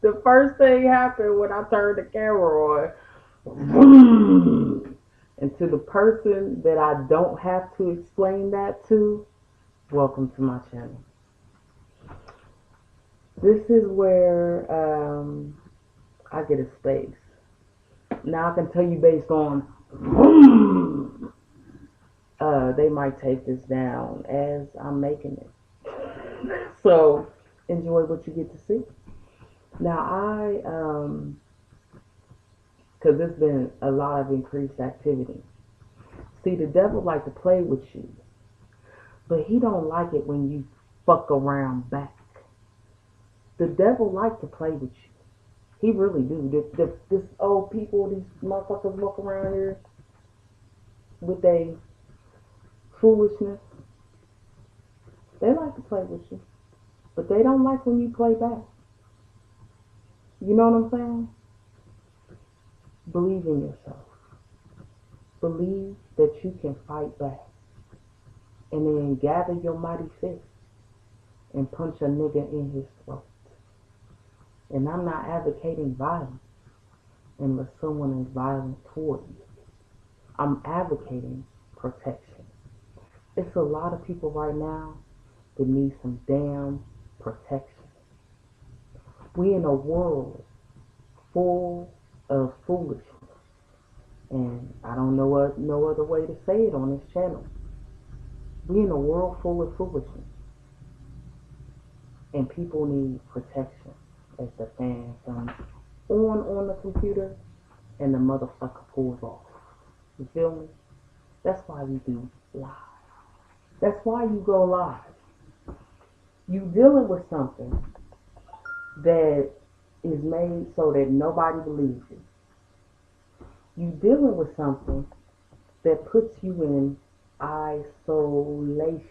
The first thing happened when I turned the camera on. And to the person that I don't have to explain that to, welcome to my channel. This is where I get a space. Now I can tell you based on they might take this down as I'm making it. So enjoy what you get to see. Now because there's been a lot of increased activity. See, the devil like to play with you, but he don't like it when you fuck around back. The devil like to play with you. He really do. This old people, these motherfuckers walk around here with their foolishness. They like to play with you, but they don't like when you play back. You know what I'm saying? Believe in yourself. Believe that you can fight back. And then gather your mighty fist and punch a nigga in his throat. And I'm not advocating violence unless someone is violent toward you. I'm advocating protection. It's a lot of people right now that need some damn protection. We in a world full of foolishness. And I don't know no other way to say it on this channel. We in a world full of foolishness. And people need protection as the fan comes on the computer and the motherfucker pulls off. You feel me? That's why we do live. That's why you go live. You dealing with something that is made so that nobody believes you. You dealing with something that puts you in isolation.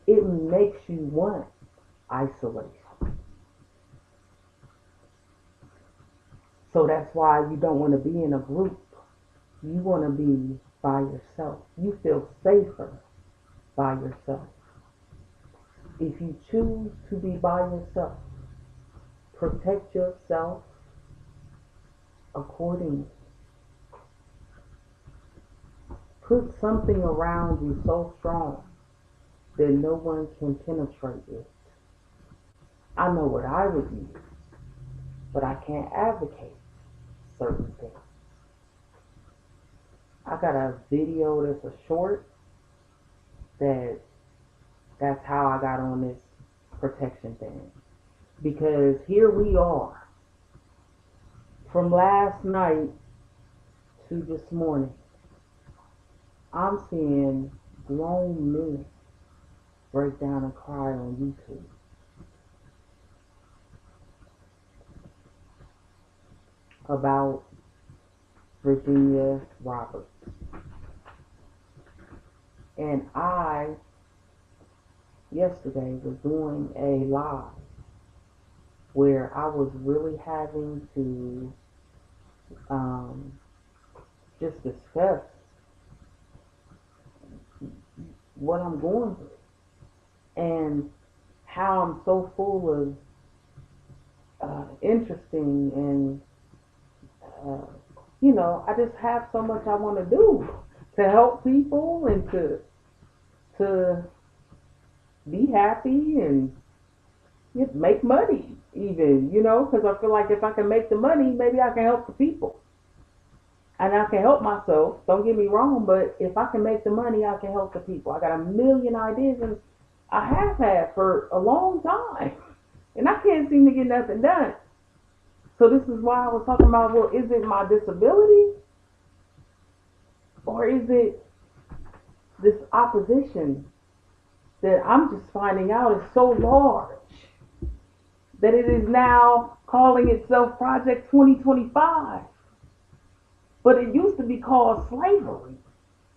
It makes you want isolation. So that's why you don't want to be in a group. You want to be by yourself. You feel safer by yourself. If you choose to be by yourself, protect yourself accordingly. Put something around you so strong that no one can penetrate it. I know what I would use, but I can't advocate certain things. I got a video that's a short that's how I got on this protection thing. Because here we are, from last night to this morning, I'm seeing grown men break down and cry on YouTube about Virginia Roberts. And I, yesterday, was doing a live where I was really having to just discuss what I'm going through and how I'm so full of interesting and I just have so much I want to do to help people and to be happy and make money even, because I feel like if I can make the money, maybe I can help the people. And I can help myself, don't get me wrong, but if I can make the money, I can help the people. I got a million ideas and I have had for a long time. And I can't seem to get nothing done. So this is why I was talking about, well, is it my disability? Or is it this opposition that I'm just finding out is so large that it is now calling itself Project 2025? But it used to be called slavery.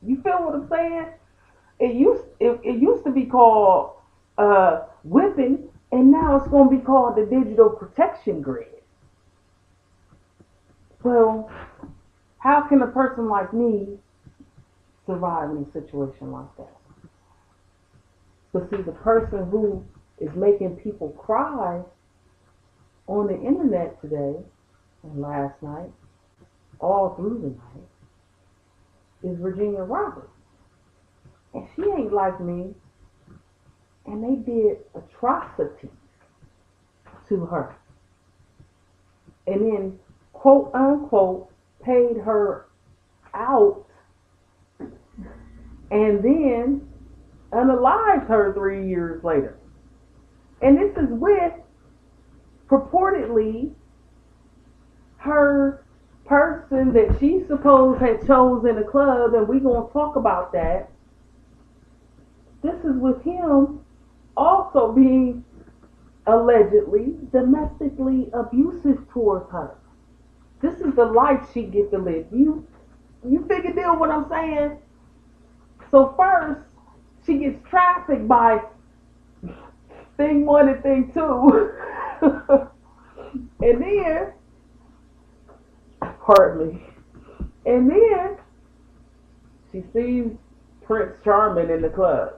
You feel what I'm saying? It used to be called whipping, and now it's going to be called the digital protection grid. Well, how can a person like me survive in a situation like that? But see, the person who is making people cry on the internet today and last night, all through the night, is Virginia Roberts. And she ain't like me. And they did atrocities to her. And then, quote unquote, paid her out and then unalived her 3 years later. And this is with purportedly her person that she supposed had chosen a club, and we gonna talk about that. This is with him also being allegedly domestically abusive towards her. This is the life she gets to live. You figure deal what I'm saying? So first, she gets trafficked by thing one and thing two. And then, pardon me, and then she sees Prince Charming in the club.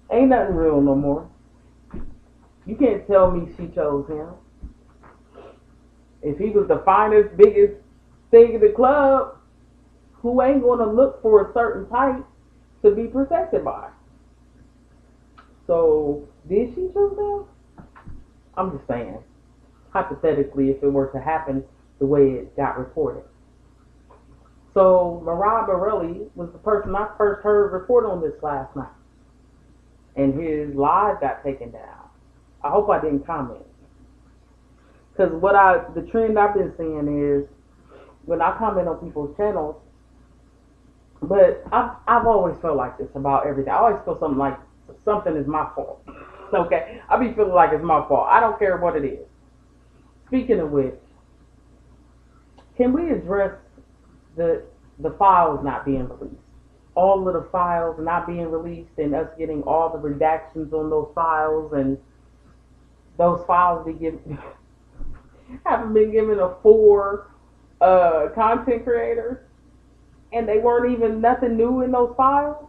Ain't nothing real no more. You can't tell me she chose him. If he was the finest, biggest thing in the club, who ain't gonna look for a certain type to be protected by? So, did she choose him? I'm just saying, hypothetically, if it were to happen the way it got reported. So, Marab Borelli was the person I first heard report on this last night. And his live got taken down. I hope I didn't comment. Because the trend I've been seeing is, when I comment on people's channels, but I've always felt like this about everything. I always feel something is my fault. Okay? I be feeling like it's my fault. I don't care what it is. Speaking of which, can we address the files not being released? All of the files not being released and us getting all the redactions on those files, and those files haven't been given to 4 content creators, and they weren't even nothing new in those files.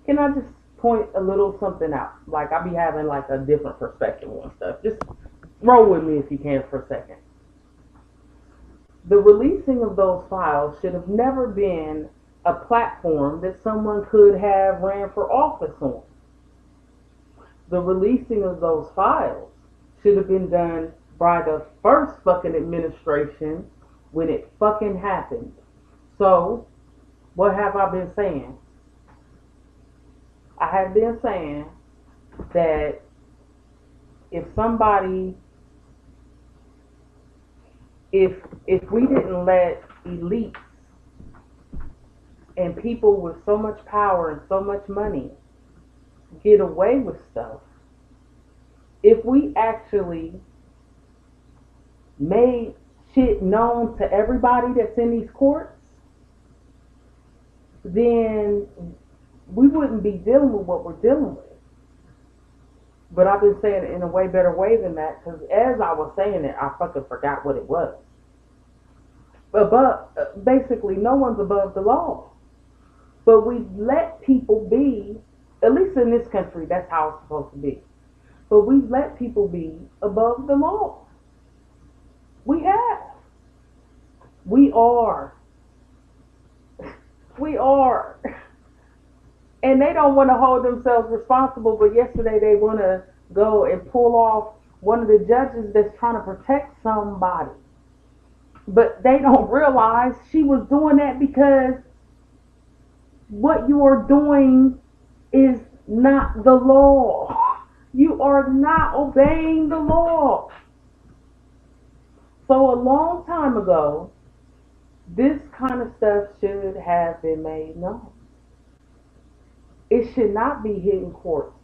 Can I just point a little something out? Like, I be having like a different perspective on stuff. Just roll with me if you can for a second. The releasing of those files should have never been a platform that someone could have ran for office on. The releasing of those files should have been done by the first fucking administration when it fucking happened. So, what have I been saying? I have been saying that if we didn't let elites and people with so much power and so much money get away with stuff, if we actually made shit known to everybody that's in these courts, then we wouldn't be dealing with what we're dealing with. But I've been saying it in a way better way than that, because as I was saying it, I fucking forgot what it was. But basically, no one's above the law. But we let people be, at least in this country, that's how it's supposed to be. But we've let people be above the law. We have. We are. We are. And they don't want to hold themselves responsible, but yesterday they want to go and pull off one of the judges that's trying to protect somebody. But they don't realize she was doing that because what you are doing is not the law. You are not obeying the law. So a long time ago, this kind of stuff should have been made known. It should not be hidden courts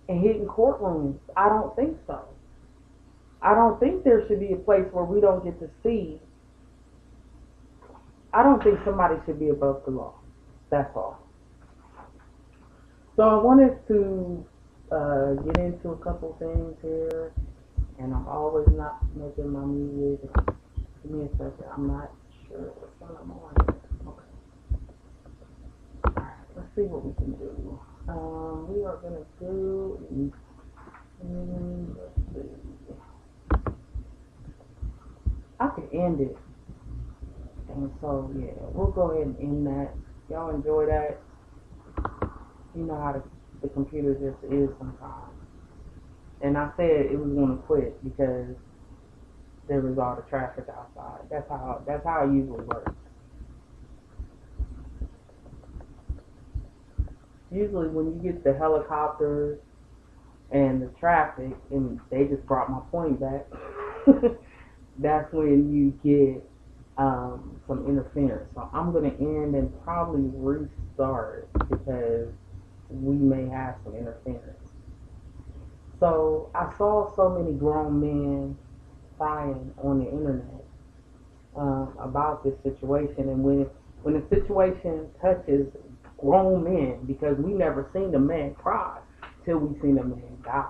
and hidden courtrooms. I don't think so. I don't think there should be a place where we don't get to see. I don't think somebody should be above the law. That's all. So I wanted to get into a couple things here, and I'm always not making my music. Give me a second. I'm not sure which one I'm on. Okay. Alright, let's see see what we can do. We are gonna go. Let's see. I could end it, and so yeah, we'll go ahead and end that. Y'all enjoy that. You know how the computer just is sometimes. And I said it was gonna quit because there was all the traffic outside. That's how it usually works. Usually when you get the helicopters and the traffic, and they just brought my point back, that's when you get some interference. So I'm going to end and probably restart because we may have some interference. So I saw so many grown men crying on the internet about this situation, and when the situation touches grown men, because we never seen a man cry till we seen a man die.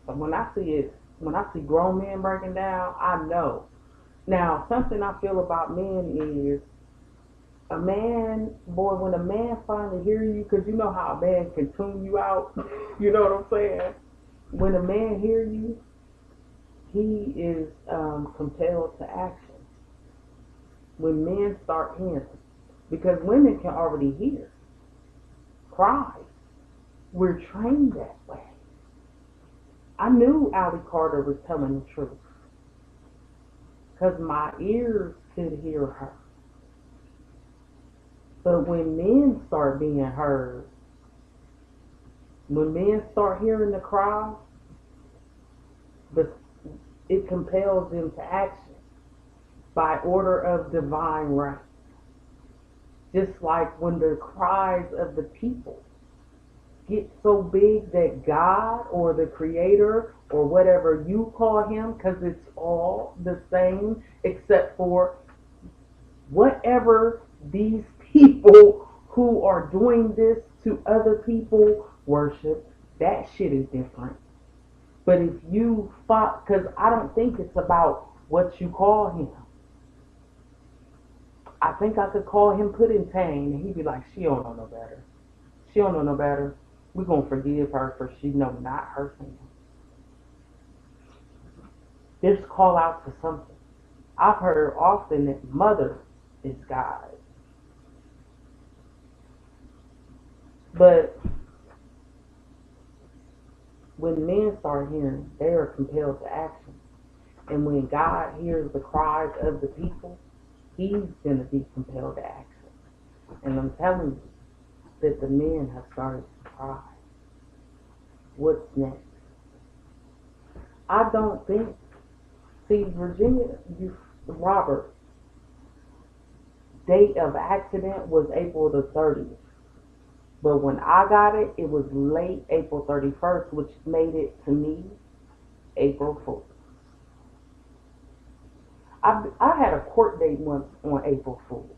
So when I see grown men breaking down, I know. Now, something I feel about men is a man, boy, when a man finally hear you, because you know how a man can tune you out, you know what I'm saying? When a man hear you, he is compelled to action. When men start hearing, because women can already hear, cry. We're trained that way. I knew Allie Carter was telling the truth because my ears could hear her. But when men start being heard, when men start hearing the cry, it compels them to action by order of divine right. Just like when the cries of the people get so big that God or the Creator or whatever you call Him, because it's all the same except for whatever these people who are doing this to other people worship, that shit is different. But if you fought, because I don't think it's about what you call Him. I think I could call Him Pudding-Tang, and he'd be like, she don't know no better. She don't know no better. We're going to forgive her for she know not her sin. Just call out for something. I've heard often that mother is God. But when men start hearing, they are compelled to action. And when God hears the cries of the people, He's going to be compelled to action. And I'm telling you that the men have started to cry. What's next? I don't think, see, Virginia, Robert, date of accident was April the 30th. But when I got it, it was late April 31st, which made it to me April 4th. I had a court date once on April Fool's.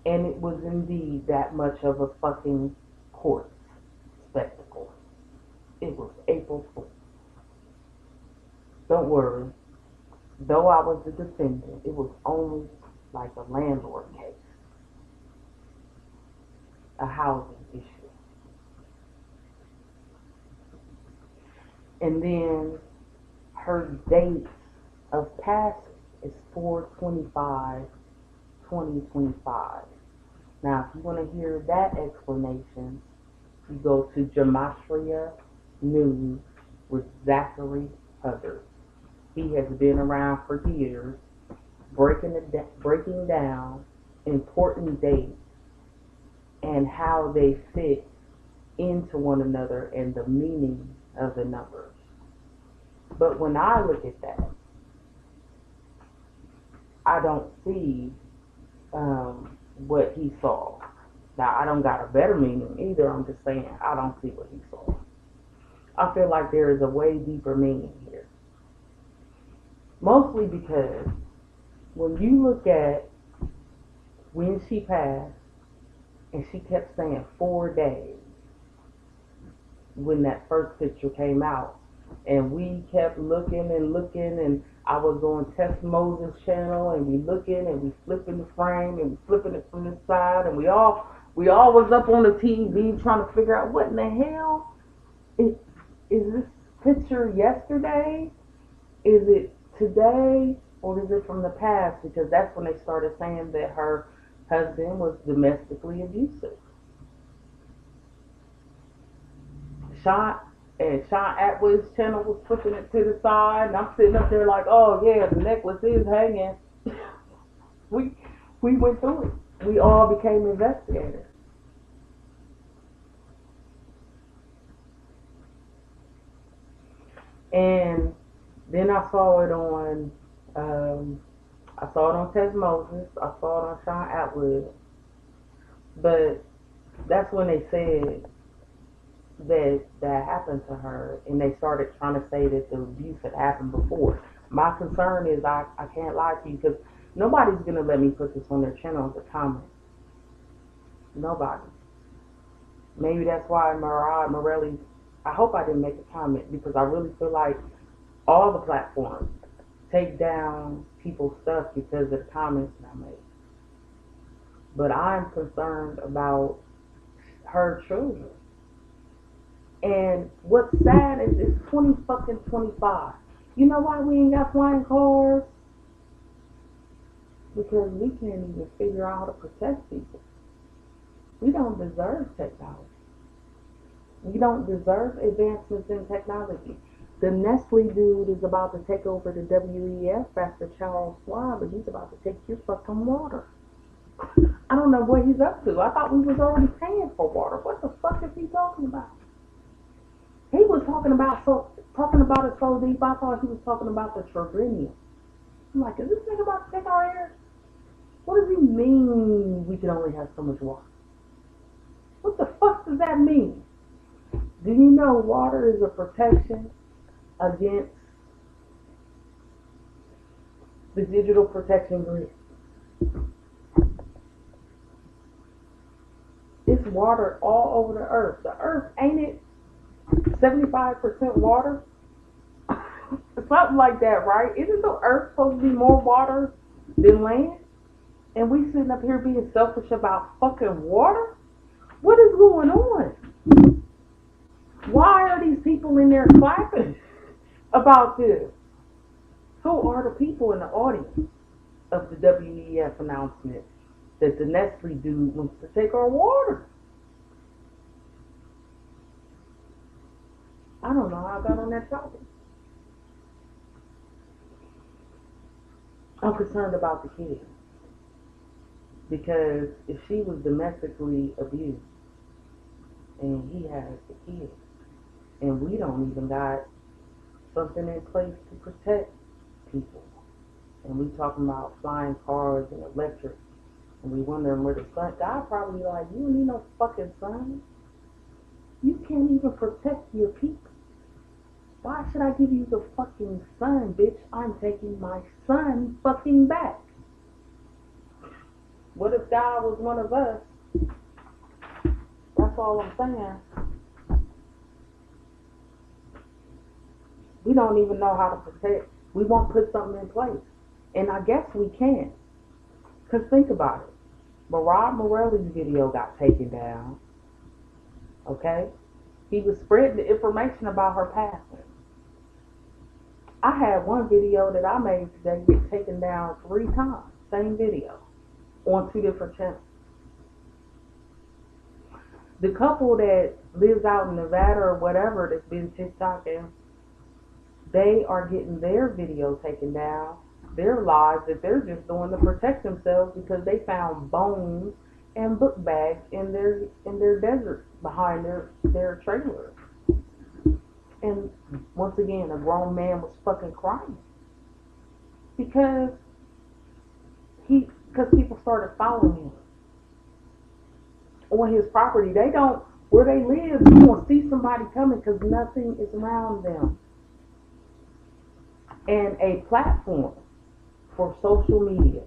And it was indeed that much of a fucking court spectacle. It was April Fool's. Don't worry. Though I was the defendant, it was only like a landlord case. A housing issue. And then her date of passing is 4/25/2025. Now, if you want to hear that explanation, you go to Gematria News with Zachary Hubbard. He has been around for years, breaking down important dates and how they fit into one another and the meaning of the numbers. But when I look at that, I don't see what he saw. Now, I don't got a better meaning either. I'm just saying I don't see what he saw. I feel like there is a way deeper meaning here. Mostly because when you look at when she passed, and she kept saying 4 days when that first picture came out. And we kept looking, and I was on Tess Moses' channel, and we looking, and we flipping the frame, and we flipping it from this side, and we all We all was up on the TV trying to figure out what in the hell is this picture yesterday? Is it today? Or is it from the past? Because that's when they started saying that her husband was domestically abusive. Sean Sean Atwood's channel was pushing it to the side, and I'm sitting up there like, oh yeah, the necklace is hanging. we we went through it. We all became investigators. And then um, I saw it on Tess Moses, I saw it on Sean Atwood, but that's when they said that happened to her, and they started trying to say that the abuse had happened before. My concern is I can't lie to you because nobody's gonna let me put this on their channel as a comment. Nobody. Maybe that's why Mariah Morelli. I hope I didn't make a comment because I really feel like all the platforms take down people's stuff because of the comments I make. But I'm concerned about her children. And what's sad is it's 20 fucking 25. You know why we ain't got flying cars? Because we can't even figure out how to protect people. We don't deserve technology. We don't deserve advancements in technology. The Nestle dude is about to take over the WEF after Charles Schwab, and he's about to take your fucking water. I don't know what he's up to. I thought we was already paying for water. What the fuck is he talking about? He was talking about it so deep. I thought he was talking about the tribunium. I'm like, is this nigga about to take our air? What does he mean we can only have so much water? What the fuck does that mean? Do you know water is a protection against the digital protection grid? It's water all over the earth. The earth, ain't it 75% water? Something like that, right? Isn't the earth supposed to be more water than land? And we sitting up here being selfish about fucking water? What is going on? Why are these people in there clapping about this? Who are the people in the audience of the WEF announcement that the Nestle dude wants to take our water? I don't know how I got on that topic. I'm concerned about the kid. Because if she was domestically abused and he has the kid, and we don't even got something in place to protect people, and we talking about flying cars and electric, and we wondering where the sun, God probably like, you don't need no fucking sun. You can't even protect your people. Why should I give you the fucking sun, bitch? I'm taking my son fucking back. What if God was one of us? That's all I'm saying. We don't even know how to protect. We won't put something in place. And I guess we can. Because think about it. Mariah Morelli's video got taken down. Okay? He was spreading the information about her passing. I had one video that I made today get taken down 3 times. Same video. On 2 different channels. The couple that lives out in Nevada or whatever that's been TikToking, they are getting their video taken down, their lives that they're just doing to protect themselves because they found bones and book bags in their desert behind their trailer. And once again, a grown man was fucking crying because people started following him on his property. They don't, where they live, you won't see somebody coming because nothing is around them. And a platform for social media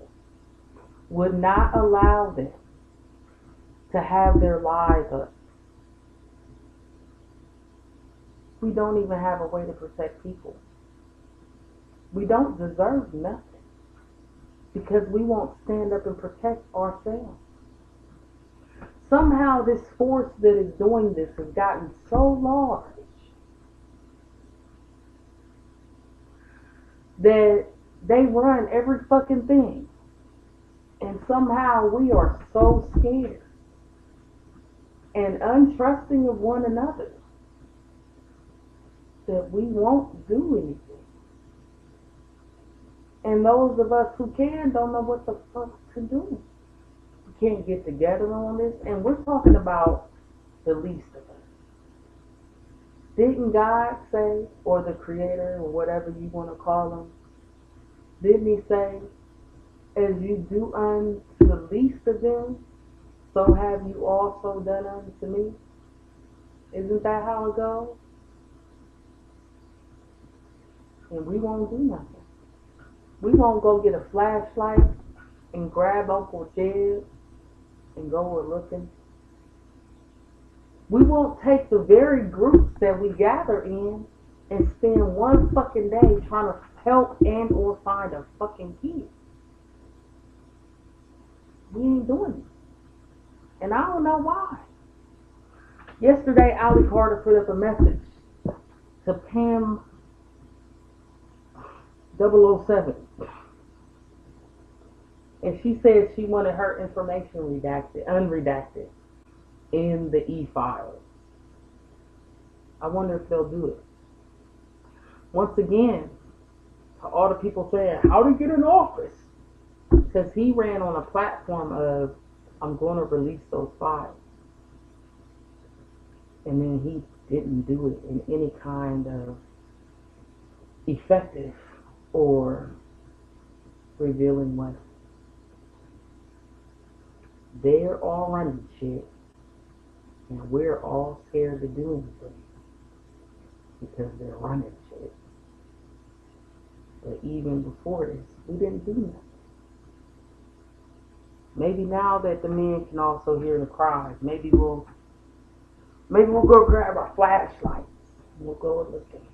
would not allow them to have their lives up. We don't even have a way to protect people. We don't deserve nothing because we won't stand up and protect ourselves. Somehow this force that is doing this has gotten so large that they run every fucking thing. And somehow we are so scared and untrusting of one another that we won't do anything. And those of us who can don't know what the fuck to do. We can't get together on this. And we're talking about the least of us. Didn't God say, or the Creator, or whatever you want to call him, didn't he say, as you do unto the least of them, so have you also done unto me? Isn't that how it goes? And we won't do nothing. We won't go get a flashlight and grab Uncle Jed and go a-looking. We won't take the very groups that we gather in and spend one fucking day trying to help and or find a fucking kid. We ain't doing it. And I don't know why. Yesterday, Ali Carter put up a message to Pam 007. And she said she wanted her information unredacted in the e-file. I wonder if they'll do it. Once again, to all the people saying, how to get in office? Because he ran on a platform of, I'm going to release those files. And then he didn't do it in any kind of effective or revealing way. They're all running shit. And we're all scared to do anything. Because they're running shit. But even before this, we didn't do nothing. Maybe now that the men can also hear the cries, maybe we'll go grab our flashlights. We'll go and look at it.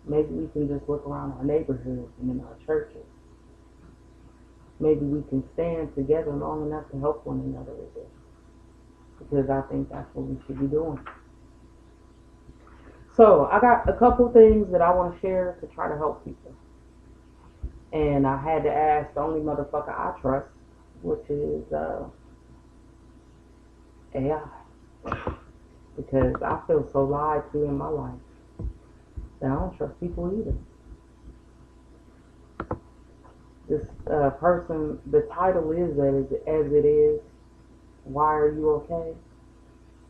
Maybe we can just look around our neighborhoods and in our churches. Maybe we can stand together long enough to help one another with this. Because I think that's what we should be doing. So, I got a couple things that I want to share to try to help people. And I had to ask the only motherfucker I trust, which is AI. Because I feel so lied to in my life that I don't trust people either. This person, the title is as it is, why are you okay?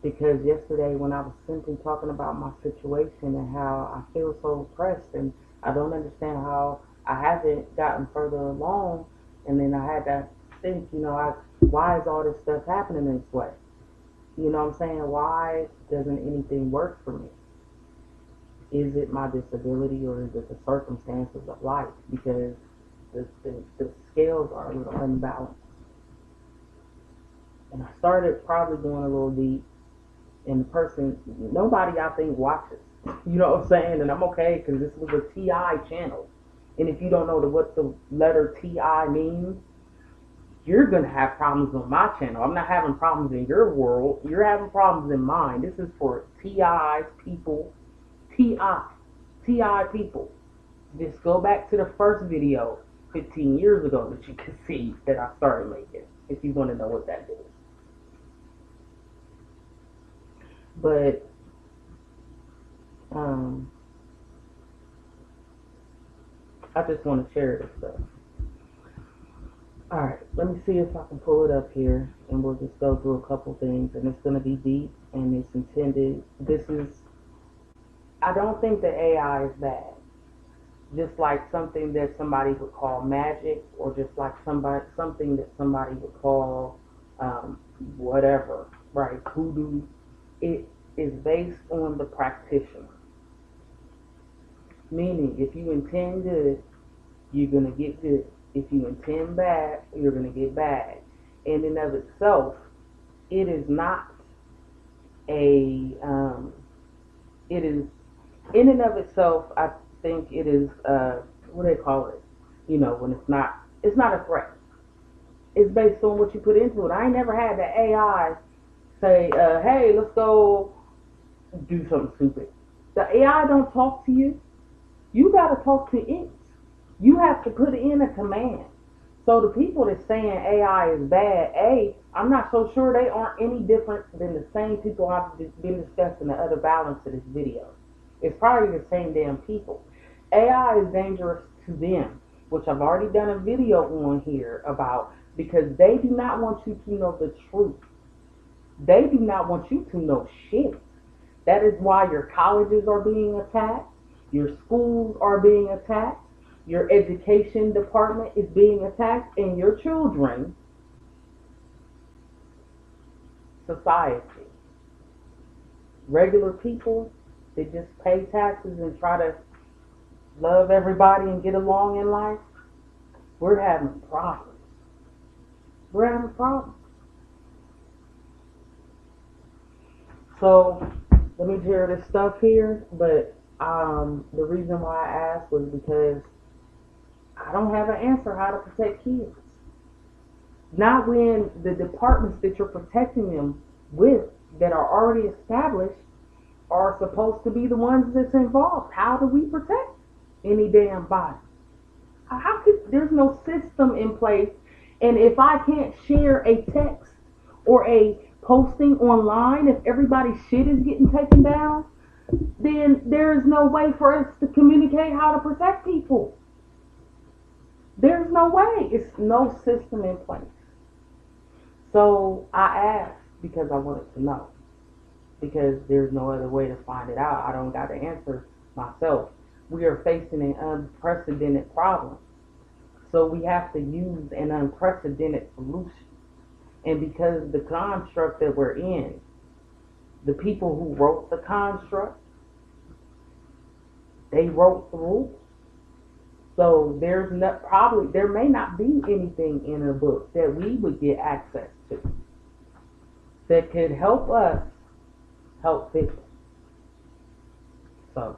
Because yesterday when I was simply talking about my situation and how I feel so oppressed and I don't understand how I haven't gotten further along, and then I had to think, why is all this stuff happening this way? You know what I'm saying? Why doesn't anything work for me? Is it my disability or is it the circumstances of life? Because the scales are a little unbalanced. And I started probably going a little deep, and the person, nobody I think watches. You know what I'm saying? And I'm okay because this was a TI channel. And if you don't know what the letter TI means, you're going to have problems on my channel. I'm not having problems in your world. You're having problems in mine. This is for TI's people. TI people. Just go back to the first video 15 years ago that you can see that I started making, if you want to know what that is. But, I just want to share this stuff. Alright, let me see if I can pull it up here, and we'll just go through a couple things, and it's going to be deep, and it's intended, I don't think that AI is bad. Just like something that somebody would call magic, or just like something that somebody would call, whatever, right, hoodoo. It is based on the practitioner. Meaning, if you intend good, you're going to get good. If you intend bad, you're going to get bad. In and of itself, it is not a, it is, in and of itself, I think it is, what do they call it? When it's not a threat. It's based on what you put into it. I ain't never had the AI say, hey, let's go do something stupid. The AI don't talk to you. You got to talk to it. You have to put in a command. So the people that's saying AI is bad, I'm not so sure they aren't any different than the same people I've been discussing the other balance of this video. It's probably the same damn people. AI is dangerous to them, which I've already done a video on here about, because they do not want you to know the truth. They do not want you to know shit. That is why your colleges are being attacked, your schools are being attacked, your education department is being attacked, and your children, society, regular people that just pay taxes and try to love everybody and get along in life, we're having problems. We're having problems. So let me share this stuff here, but the reason why I asked was because I don't have an answer how to protect kids. Not when the departments that you're protecting them with that are already established are supposed to be the ones that's involved. How do we protect any damn body? How could there's no system in place? And if I can't share a text or a posting online, if everybody's shit is getting taken down, then there is no way for us to communicate how to protect people. There's no way. It's no system in place. So I asked because I wanted to know. Because there's no other way to find it out. I don't got the answer myself. We are facing an unprecedented problem. So we have to use an unprecedented solution. And because the construct that we're in, the people who wrote the construct, they wrote the rules. So there may not be anything in a book that we would get access to that could help us help people. So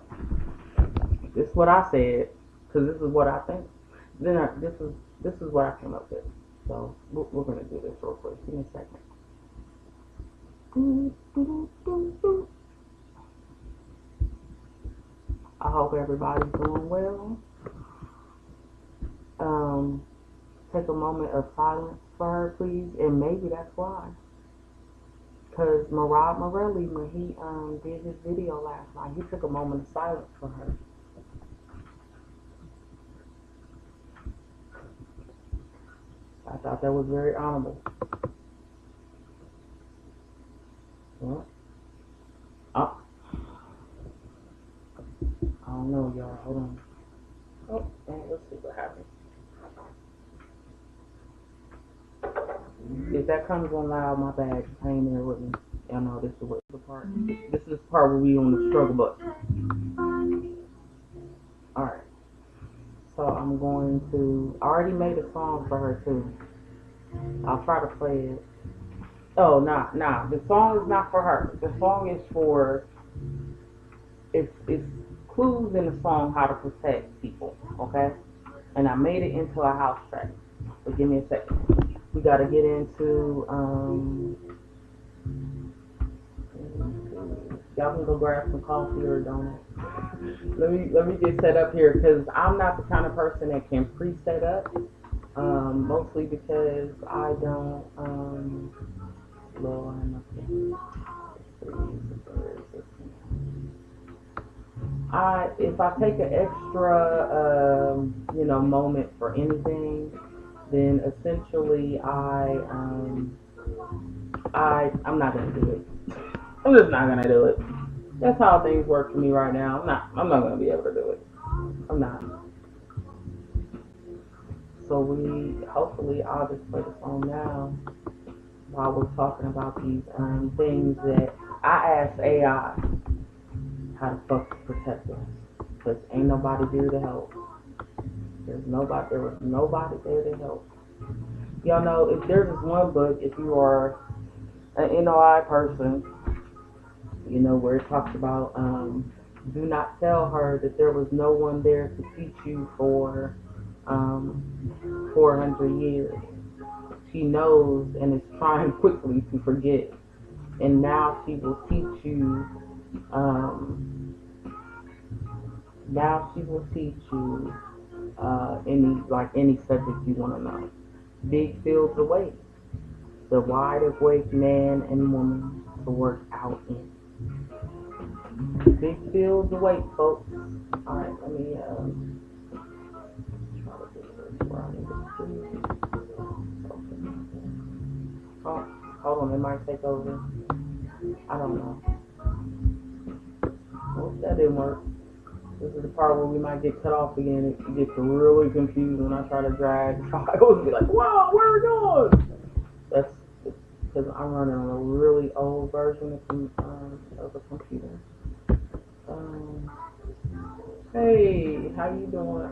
this is what I said, because this is what I think. Then this is what I came up with. So we're gonna do this real quick. Give me a second. I hope everybody's doing well. Take a moment of silence for her, please. And maybe that's why. Because Murad Morelli, when he did his video last night, he took a moment of silence for her. I thought that was very honorable. Well, I don't know, y'all. Hold on. Oh, let's see what happens. If that comes on loud, my bad. Hang there with me. Y'all know this is what the part. This is the part where we on the struggle button. Alright. So I'm going to. I already made a song for her too. I'll try to play it. Oh, nah. The song is not for her. The song is for. It's clues in the song how to protect people. Okay. And I made it into a house track. So give me a second. We gotta get into y'all can go grab some coffee or a donut. let me get set up here, because I'm not the kind of person that can pre-set up. Mostly because I don't if I take an extra moment for anything, then essentially I'm not gonna do it. I'm just not gonna do it. That's how things work for me right now. I'm not gonna be able to do it. I'm not. So hopefully I'll just play the song now while we're talking about these things that I asked AI how to fuck protect us. Because ain't nobody there to help. There was nobody there to help. Y'all know, if there's this one book, if you are an NOI person, where it talks about do not tell her that there was no one there to teach you for 400 years. she knows and is trying quickly to forget. And now she will teach you. Now she will teach you any subject you want to know. Big fields await the wide awake man and woman to work out in. Big fields await, folks. All right, let me try to do this where I need to see. Oh, hold on, it might take over. I don't know. Well, that didn't work. This is the part where we might get cut off again. It gets really confused when I try to drag files. Be like, wow, where are we going? That's because I'm running on a really old version of the computer. Hey, how you doing?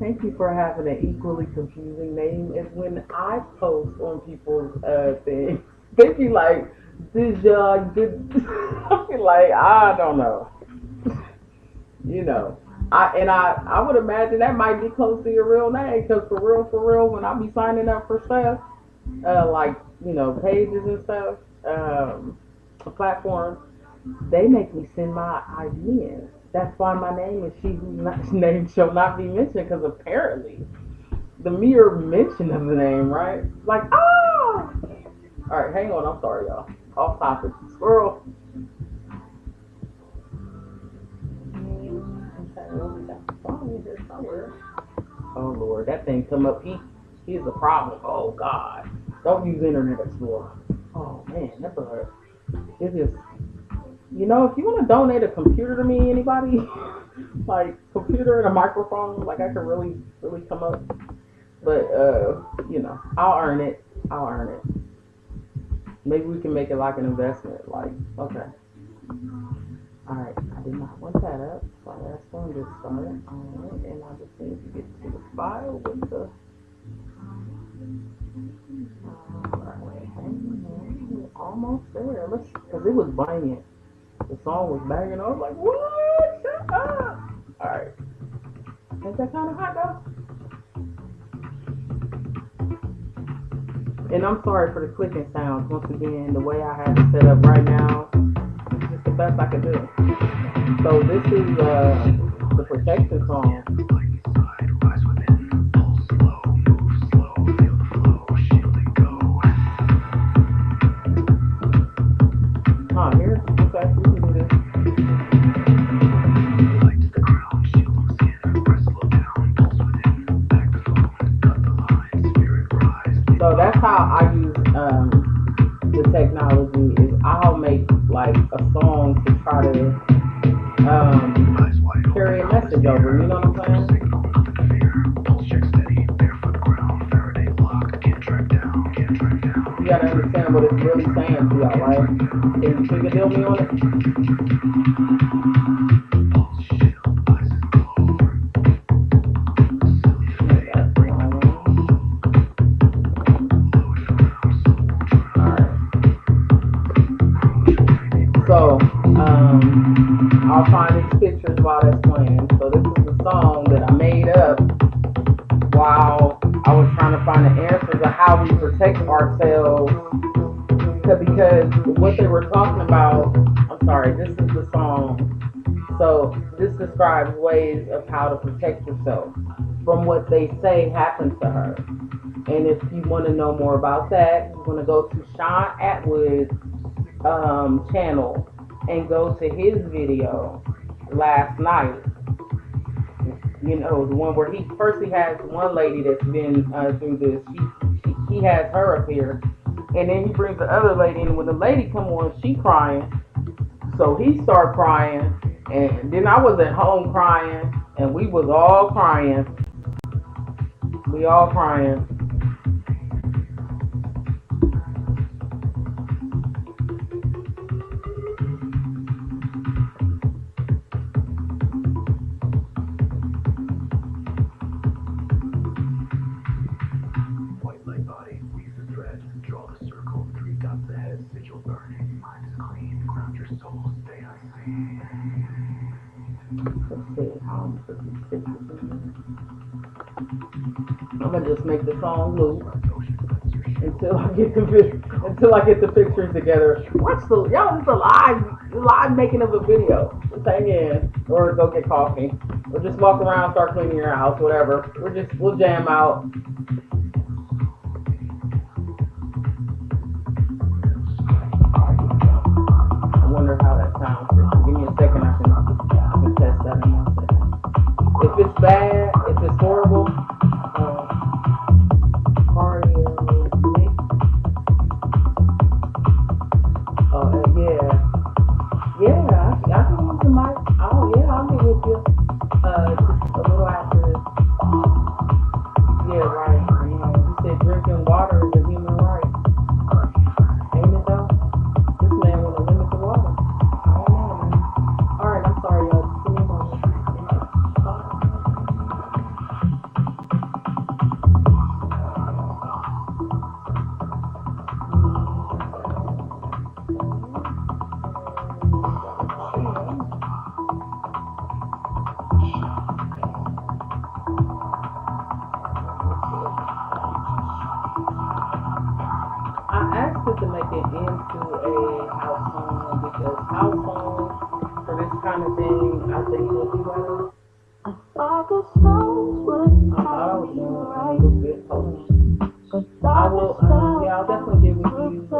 Thank you for having an equally confusing name as when I post on people's things. They be like, this good. I be like, I don't know. You know. I would imagine that might be close to your real name, because for real, when I be signing up for stuff, like, pages and stuff, platforms, they make me send my ID in. That's why my name is She Whose Name Shall Not Be Mentioned, because apparently the mere mention of the name, right? Like, ah! Alright, hang on, I'm sorry, y'all. Off topic. Squirrel. Oh Lord, that thing come up. He is a problem. Oh God, don't use Internet Explorer. Oh man, that's a. It's just, if you want to donate a computer to me, anybody, like computer and a microphone, like I can really come up. But I'll earn it. Maybe we can make it like an investment. Like, okay. Alright, I did not want that up, so that's going to get started. Alright, and I just need to get to the file with the. Alright, hang on. We're almost there. Because it was banging. The song was banging. I was like, what? Shut up! Alright. Ain't that kind of hot though? And I'm sorry for the clicking sounds. Once again, the way I have it set up right now, it's just the best I can do. So this is the protection song. Here? Okay, we can do this. So that's how I use the technology. Is I'll make like a song to try to carry a message over. You know what I'm saying? You gotta understand what it's really saying to y'all, right? Can you figure deal me on it? So, I'll find these pictures while that's playing. So this is a song that I made up while I was trying to find the answers of how we protect ourselves. Because what they were talking about, this is the song. So this describes ways of how to protect yourself from what they say happened to her. And if you want to know more about that, you're going to go to Sean Atwood's channel and go to his video last night. The one where he has one lady that's been through this. He has her up here, and then he brings the other lady in. When the lady come on, she crying, so he start crying, and then I was at home crying, and we was all crying. We all crying. Let's see, Put these pictures in here. I'm gonna just make the song loop until I get the pictures together. Watch the y'all. It's a live making of a video. Just hang in, or go get coffee, or just walk around, start cleaning your house, whatever. We'll jam out. I wonder how that sounds. Give me a second. I can test that in 1 second. If it's bad, if it's horrible, cardio mix. Yeah, I can use the mic. I'll get with you. Just a little after this. Yeah, right. You said drinking water is a human right. Ain't it though? This man wanna limit the water. I don't know, man. Alright, I'm sorry, y'all. Just give me a moment. I asked it to make it into a house song because house songs for this kind of thing, I think will be better. I thought I was doing a little bit. Hold on. I will, I'll definitely get with you just a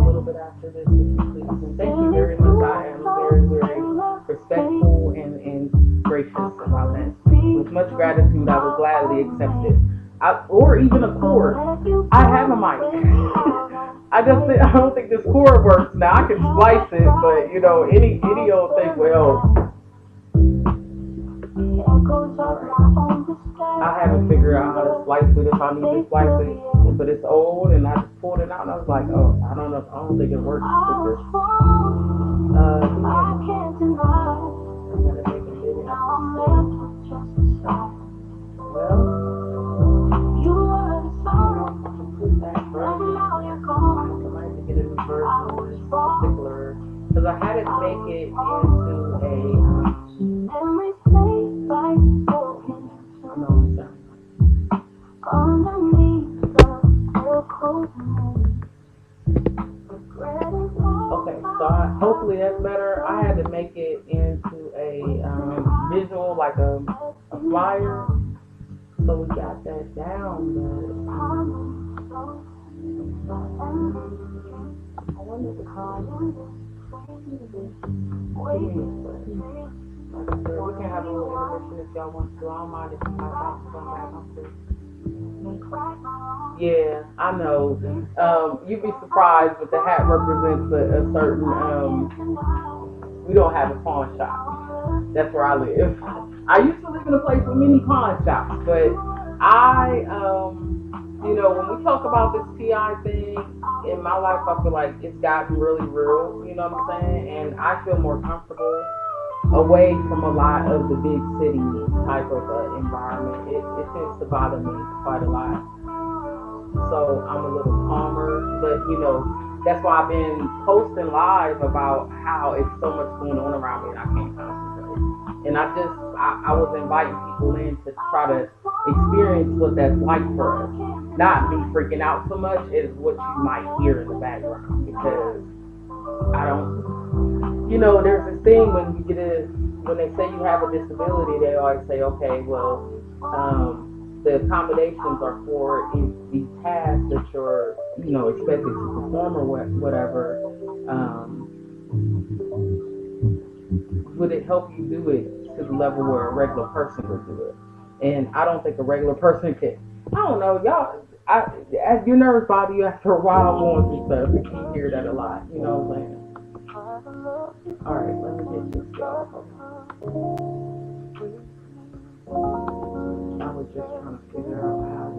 little bit after this, if you please. And thank you very much. I am very, very respectful and gracious about that. With much gratitude, I will gladly accept it. Or even a cord. I have a mic. I don't think this cord works now. I can splice it, but any old thing will. I haven't figured out how to splice it if I need to splice it, but it's old, and I just pulled it out, and I was like, oh, I don't know, I don't think it works with this. I'm gonna make a video. Well. Because I had to make it into a okay, so hopefully that's better. I had to make it into a visual, like a flyer. So we got that down, but I wonder if we can have a little intermission if y'all want to. I don't mind if you pop out and come back. I'm free. Yeah, I know. You'd be surprised, but the hat represents a certain. We don't have a pawn shop. That's where I live. I used to live in a place with many pawn shops, but when we talk about this TI thing in my life, I feel like it's gotten really real. You know what I'm saying? And I feel more comfortable away from a lot of the big city type of environment. It tends to bother me quite a lot. So I'm a little calmer, but that's why I've been posting live about how it's so much going on around me and I can't concentrate. And I was inviting people in to try to experience what that's like for us. Not me freaking out so much as what you might hear in the background, because I don't, there's this thing when they say you have a disability, they always say, okay, well, the accommodations are for the tasks that you're, expected to perform or whatever. Would it help you do it to the level where a regular person would do it? And I don't think a regular person can. I don't know, y'all. As your nerves bother you after a while going through stuff, you hear that a lot. You know what I'm saying? All right, let me get this y'all. I was just trying to figure out how to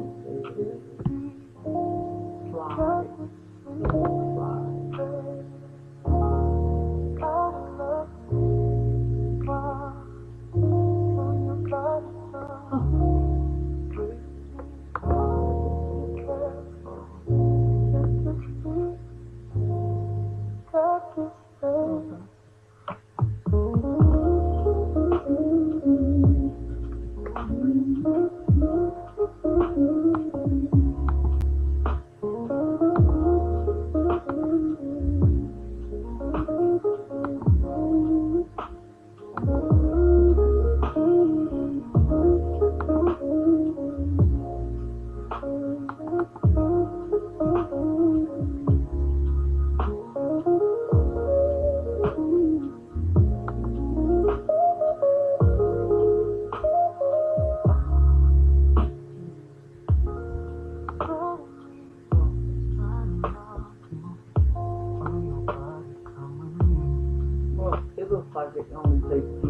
like it only takes two.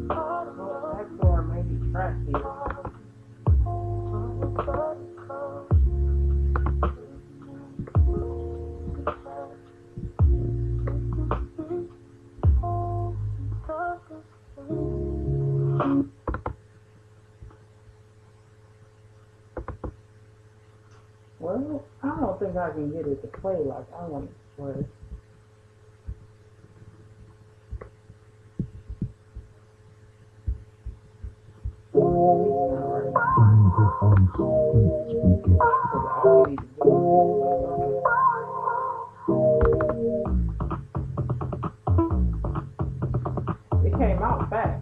Well, that door may be trapped here. Well, I don't think I can get it to play like I want it to play. It came out fast.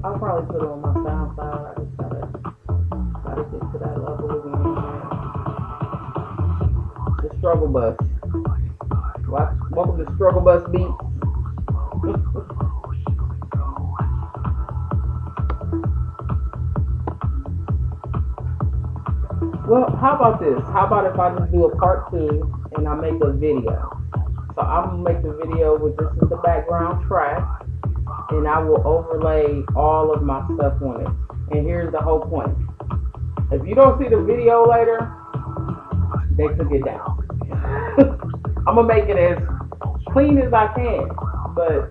I'll probably put it on my SoundCloud. I just gotta get to that level again. The struggle bus. Welcome to Struggle Bus Beat. Well, how about this? How about if I just do a part 2 and I make a video? So I'm gonna make the video with this as the background track, and I will overlay all of my stuff on it. And here's the whole point. If you don't see the video later, they took it down. I'm gonna make it as clean as I can, but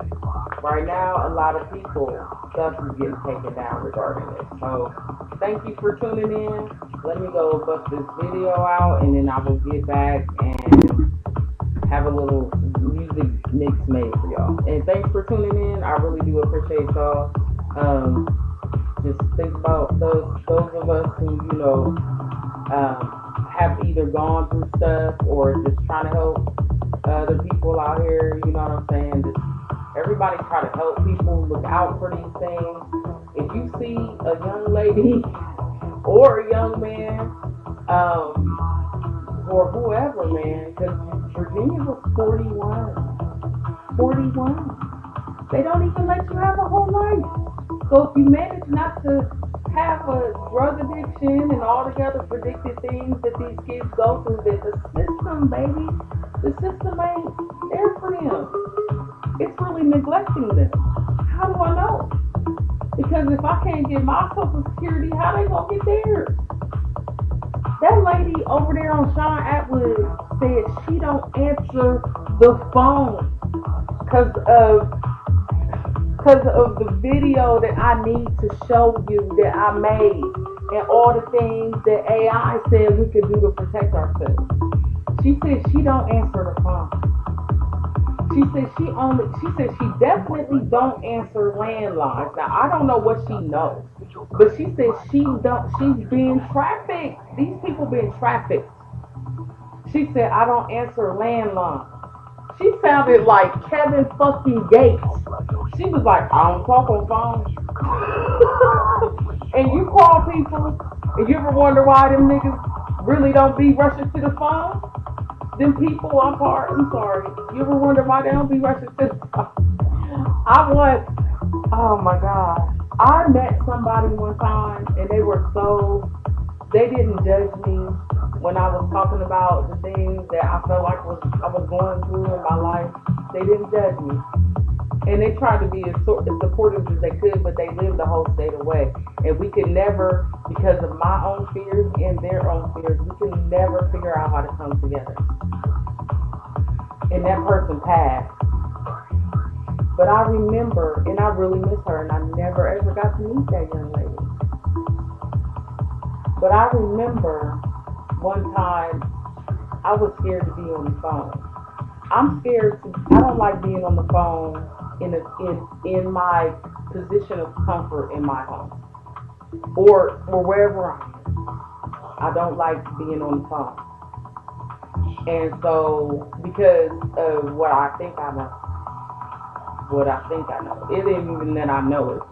right now a lot of people stuff is getting taken down regarding it. So thank you for tuning in. Let me go bust this video out, and then I will get back and have a little music mix made for y'all. And thanks for tuning in. I really do appreciate y'all. Just think about those of us who, have either gone through stuff or just trying to help other people out here, you know what I'm saying? Just everybody try to help people, look out for these things. If you see a young lady or a young man, or whoever, man, because Virginia was 41. They don't even let you have a whole life. So if you manage not to have a drug addiction and all the other predicted things that these kids go through, that the system, baby, the system ain't there for them. It's really neglecting them. How do I know? Because if I can't get my Social Security, how they gonna get theirs? That lady over there on Sean Atwood said she don't answer the phone because of the video that I need to show you that I made and all the things that AI said we could do to protect ourselves. She said she don't answer the phone. She said she definitely don't answer landlines. Now I don't know what she knows, but she said she's being trafficked. These people being trafficked. She said I don't answer landlines. She sounded like Kevin fucking Gates. She was like, I don't talk on phone. And you call people, and you ever wonder why them niggas really don't be rushing to the phone? Them people, I'm sorry. You ever wonder why they don't be rushing to the phone? Oh my God. I met somebody one time, and they didn't judge me when I was talking about the things that I felt like I was going through in my life. They didn't judge me. And they tried to be as supportive as they could, but they lived the whole state away. And we could never, because of my own fears and their own fears, we could never figure out how to come together. And that person passed. But I remember, and I really miss her, and I never ever got to meet that young lady. But I remember one time I was scared to be on the phone. I don't like being on the phone in my position of comfort in my home or wherever I am. I don't like being on the phone. And so, because of what I think I know, it isn't even that I know it.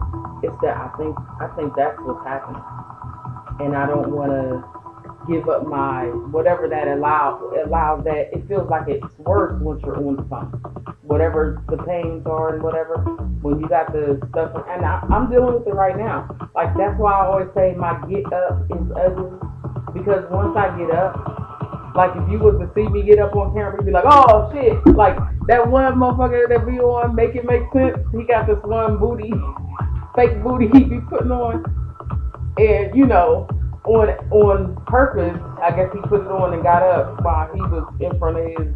It's that I think that's what's happening. And I don't want to give up my whatever that allows that. It feels like it's worse once you're on the phone. whatever the pains are and whatever, when you got the stuff, and I'm dealing with it right now. Like, that's why I always say my get up is ugly, because once I get up, like, if you was to see me get up on camera, you'd be like, oh shit, like that one motherfucker that be on Make It Make Sense, he got this one booty, fake booty he be putting on, and you know, on purpose, I guess he put it on and got up while he was in front of his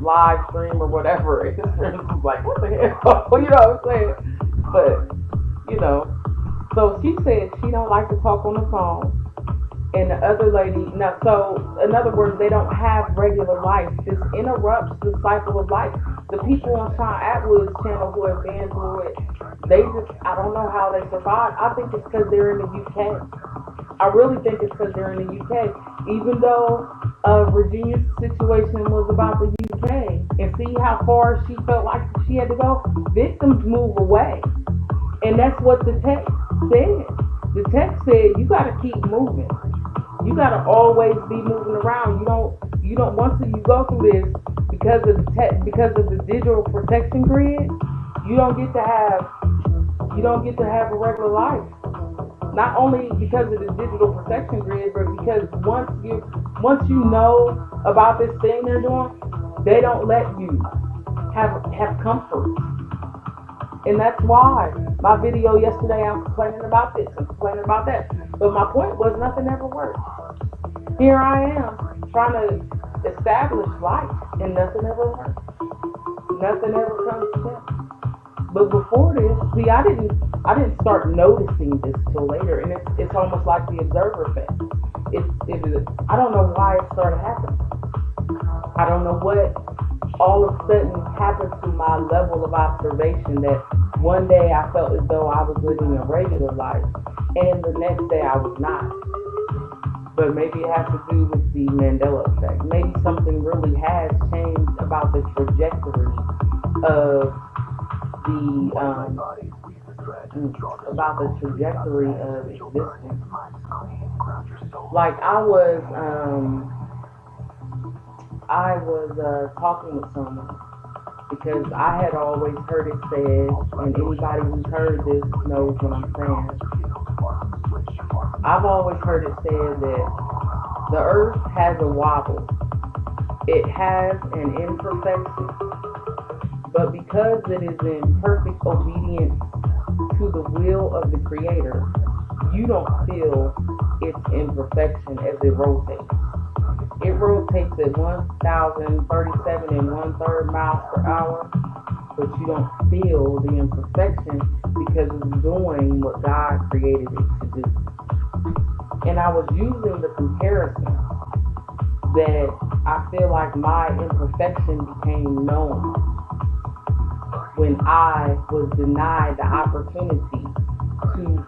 live stream or whatever. And his friends was like, what the hell? You know what I'm saying? But, you know, so she said she don't like to talk on the phone. And the other lady, now, so in other words, they don't have regular life. This interrupts the cycle of life. The people on Sean Atwood's channel who have been through it, they just, I don't know how they survive. I think it's because they're in the UK. I really think it's because they're in the UK. Even though Virginia's situation was about the UK, and see how far she felt like she had to go, victims move away. And that's what the text said. The text said, you got to keep moving. You got to always be moving around. You don't once you go through this, because of the digital protection grid, you don't get to have a regular life. Not only because of the digital protection grid, but because once you know about this thing they're doing, they don't let you have comfort. And that's why my video yesterday, I'm complaining about this and complaining about that. But my point was, nothing ever worked. Here I am trying to establish life, and nothing ever works. Nothing ever comes together. But before this, see, I didn't start noticing this till later, and it's almost like the observer effect. I don't know why it started happening. I don't know what all of a sudden happened to my level of observation, that one day I felt as though I was living a regular life, and the next day I was not. But maybe it has to do with the Mandela effect. Maybe something really has changed about the trajectory of existence. Like I was talking with someone, because I had always heard it said, and anybody who's heard this knows what I'm saying. I've always heard it said that the earth has a wobble. It has an imperfection. But because it is in perfect obedience to the will of the Creator, you don't feel its imperfection as it rotates. It rotates at 1,037 1/3 miles per hour, but you don't feel the imperfection because it's doing what God created it to do. And I was using the comparison that I feel like my imperfection became known when I was denied the opportunity to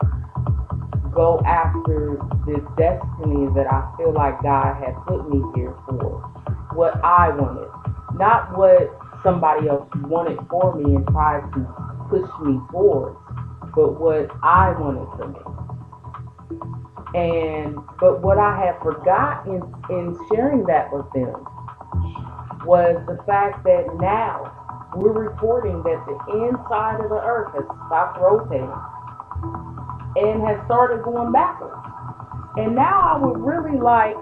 go after this destiny that I feel like God had put me here for. What I wanted. Not what somebody else wanted for me and tried to push me forward, but what I wanted for me. But what I had forgotten in sharing that with them was the fact that now we're reporting that the inside of the earth has stopped rotating and has started going backwards. And now I would really like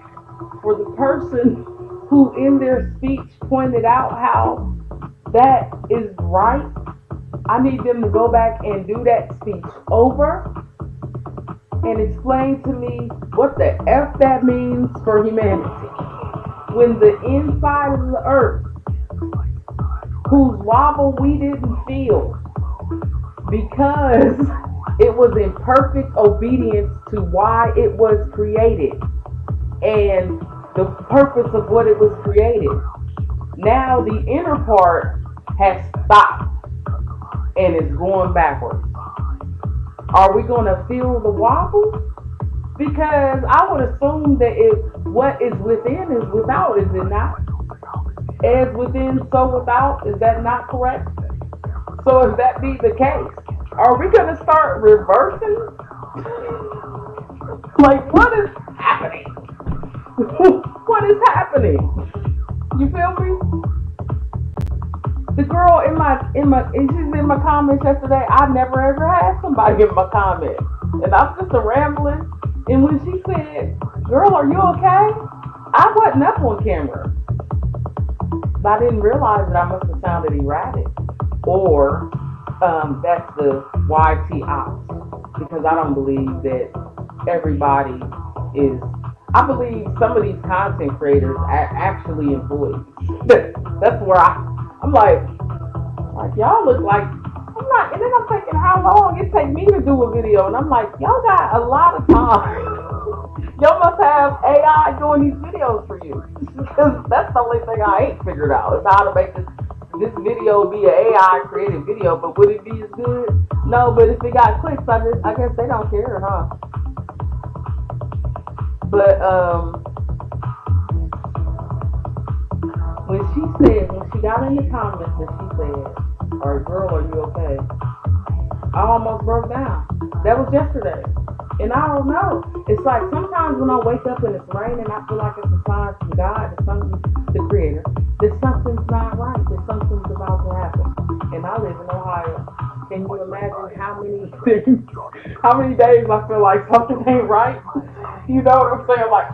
for the person who in their speech pointed out how that is right, I need them to go back and do that speech over and explain to me what the F that means for humanity. When the inside of the earth, whose wobble we didn't feel because it was in perfect obedience to why it was created and the purpose of what it was created. Now the inner part has stopped and is going backwards. Are we going to feel the wobble? Because I would assume that what is within is without, is it not? As within, so without, is that not correct? So if that be the case, are we going to start reversing? Like, what is happening? What is happening? You feel me? The girl and she's in my comments yesterday. I never ever had somebody in my comments, and I'm just a rambling. And when she said, "Girl, are you okay?" I wasn't up on camera, but I didn't realize that I must have sounded erratic, or that's the YT ops, because I don't believe that everybody is. I believe some of these content creators are actually employees. That's where I'm like y'all look like I'm not, and then I'm thinking how long it take me to do a video, and I'm like, y'all got a lot of time. Y'all must have AI doing these videos for you, because that's the only thing I ain't figured out is how to make this video be an AI created video. But would it be as good? No, but if it got clicks, I guess they don't care, huh? But when she got in the comments and she said, "All right, girl, are you okay?" I almost broke down. That was yesterday. And I don't know. It's like sometimes when I wake up and it's raining, I feel like it's a sign from God, that something, the Creator, that something's not right, that something's about to happen. And I live in Ohio. Can you imagine how many days I feel like something ain't right? You know what I'm saying? Like,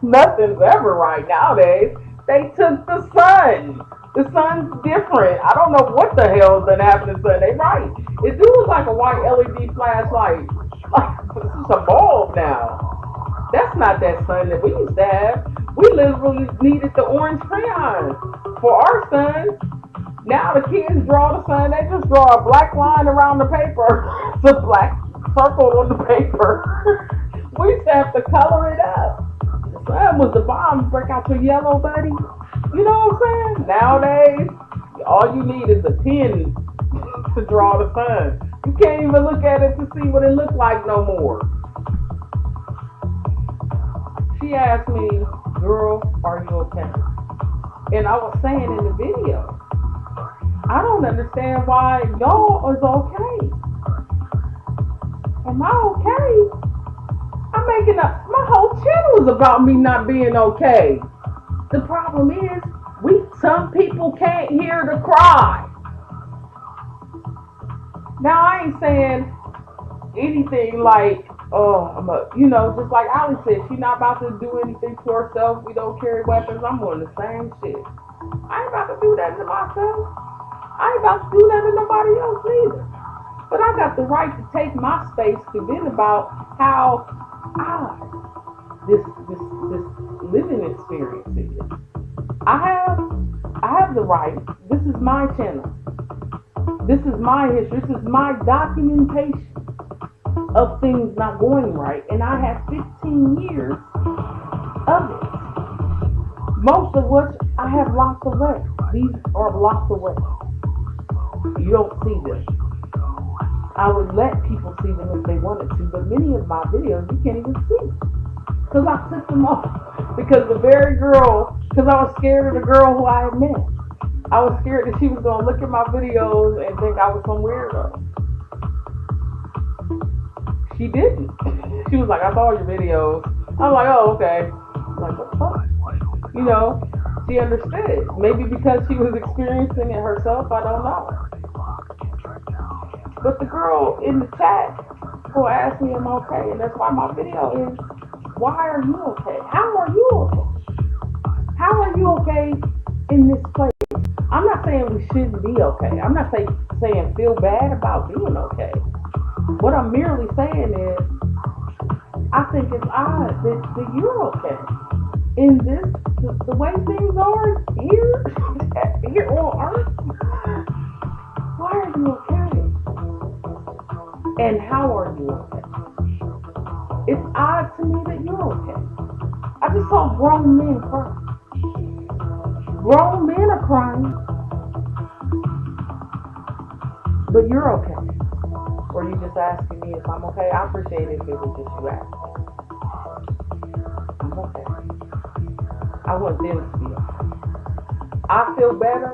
nothing's ever right nowadays. They took the sun. The sun's different. I don't know what the hell done happened to the sun. They right. It do look like a white LED flashlight. Like, this is a bulb now. That's not that sun that we used to have. We literally needed the orange crayons for our sun. Now the kids draw the sun. They just draw a black line around the paper. It's a black circle on the paper. We used to have to color it up. The sun was the bomb. Break out your yellow, buddy. You know what I'm saying? Nowadays, all you need is a pen to draw the sun. You can't even look at it to see what it looks like no more. She asked me, "Girl, are you okay?" And I was saying in the video, I don't understand why y'all is okay. Am I okay? I'm making up. My whole channel is about me not being okay. The problem is, some people can't hear the cry. Now I ain't saying anything like, just like Ali said, she's not about to do anything to herself. We don't carry weapons. I'm on the same shit. I ain't about to do that to myself. I ain't about to do that to nobody else either. But I got the right to take my space to vent about how this living experience is. I have the right. This is my channel. This is my history. This is my documentation of things not going right, and I have 15 years of it. Most of which I have locked away. These are locked away. You don't see them. I would let people see them if they wanted to, but many of my videos you can't even see. Because I took them off. Because I was scared of the girl who I had met. I was scared that she was going to look at my videos and think I was some weirdo. She didn't. She was like, "I saw your videos." I'm like, "Oh, okay." I'm like, "What the fuck?" You know, she understood. Maybe because she was experiencing it herself, I don't know. But the girl in the chat will ask me, "Am I okay?" And that's why my video is, why are you okay? How are you okay? How are you okay in this place? I'm not saying we shouldn't be okay. I'm not saying feel bad about being okay. What I'm merely saying is, I think it's odd that you're okay. In this, the way things are here on Earth, why are you okay? And how are you okay? It's odd to me that you're okay. I just saw grown men cry. Grown men are crying. But you're okay. Or you just asking me if I'm okay? I appreciate it if it was just you asking. I'm okay. I want them to be okay. I feel better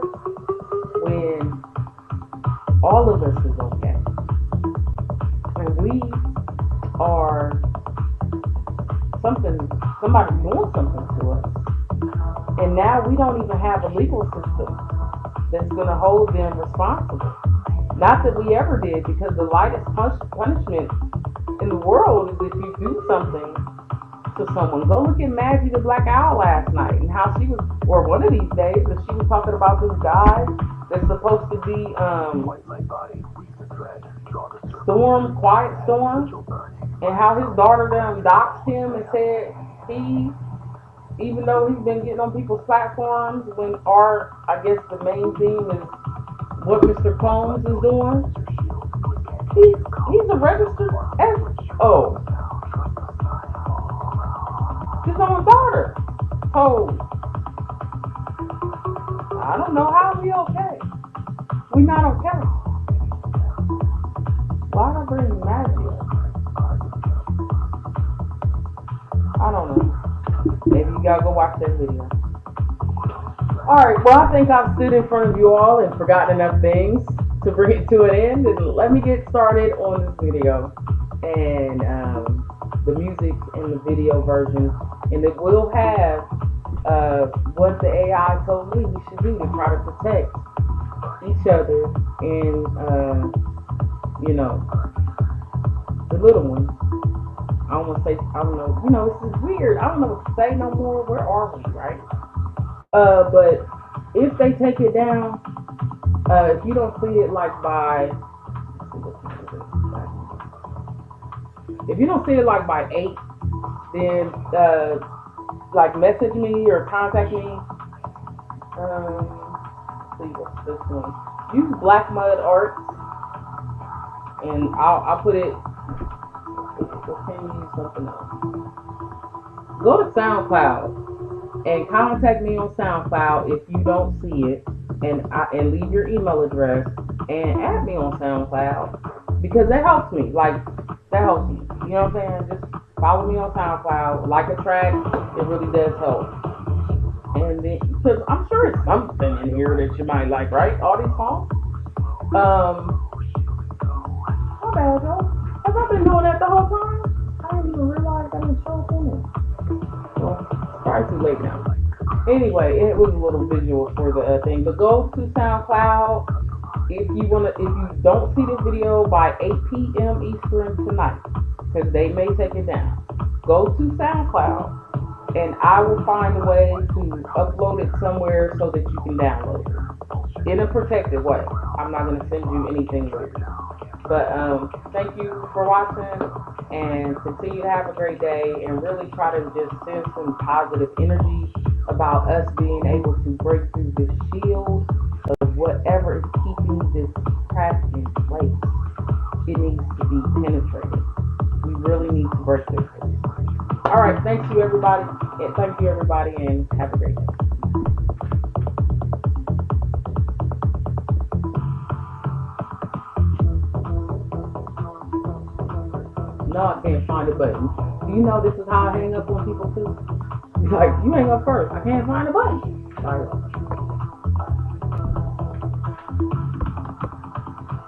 when all of us is okay. And we are somebody doing something to us. And now we don't even have a legal system that's going to hold them responsible. Not that we ever did, because the lightest punishment in the world is if you do something to someone. Go look at Maggie the Black Owl last night and how she was, or one of these days, that she was talking about this guy that's supposed to be Storm, Quiet Storm, and how his daughter done doxed him and said he, even though he's been getting on people's platforms, when our, I guess the main theme is what Mr. Combs is doing, he's a registered oh, his own daughter. So I don't know how we okay. We not okay. Why I bring magic? I don't know. Maybe you gotta go watch that video. Alright, well I think I've stood in front of you all and forgotten enough things to bring it to an end, and let me get started on this video and the music and the video version, and it will have what the AI told me we should do to try to protect each other and you know, the little ones. I don't want to say, I don't know, this is weird. I don't know what to say no more. Where are we, right? But if they take it down, if you don't see it like by, if you don't see it like by 8, then like message me or contact me. Let's see what's this one. Use Black Mud Art, and I'll put it. Can you use something else? Go to SoundCloud and contact me on SoundCloud if you don't see it, and leave your email address and add me on SoundCloud, because that helps me. Like, that helps me. You know what I'm saying? Just follow me on SoundCloud, like a track. It really does help. And then, because I'm sure it's something in here that you might like, right? All these songs. My bad, y'all. Have I been doing that the whole time? I didn't even realize I didn't show up in it. Well, it's probably too late now. Anyway, it was a little visual for the thing. But go to SoundCloud if you don't see this video by 8 p.m. Eastern tonight, because they may take it down. Go to SoundCloud, and I will find a way to upload it somewhere so that you can download it in a protected way. I'm not going to send you anything weird. But thank you for watching, and continue to have a great day, and really try to just send some positive energy about us being able to break through this shield of whatever is keeping this crack in place. It needs to be penetrated. We really need to break this. Alright, thank you everybody, and have a great day. No, I can't find a button. Do you know this is how I hang up on people too? It's like, you hang up first. I can't find a button. All right.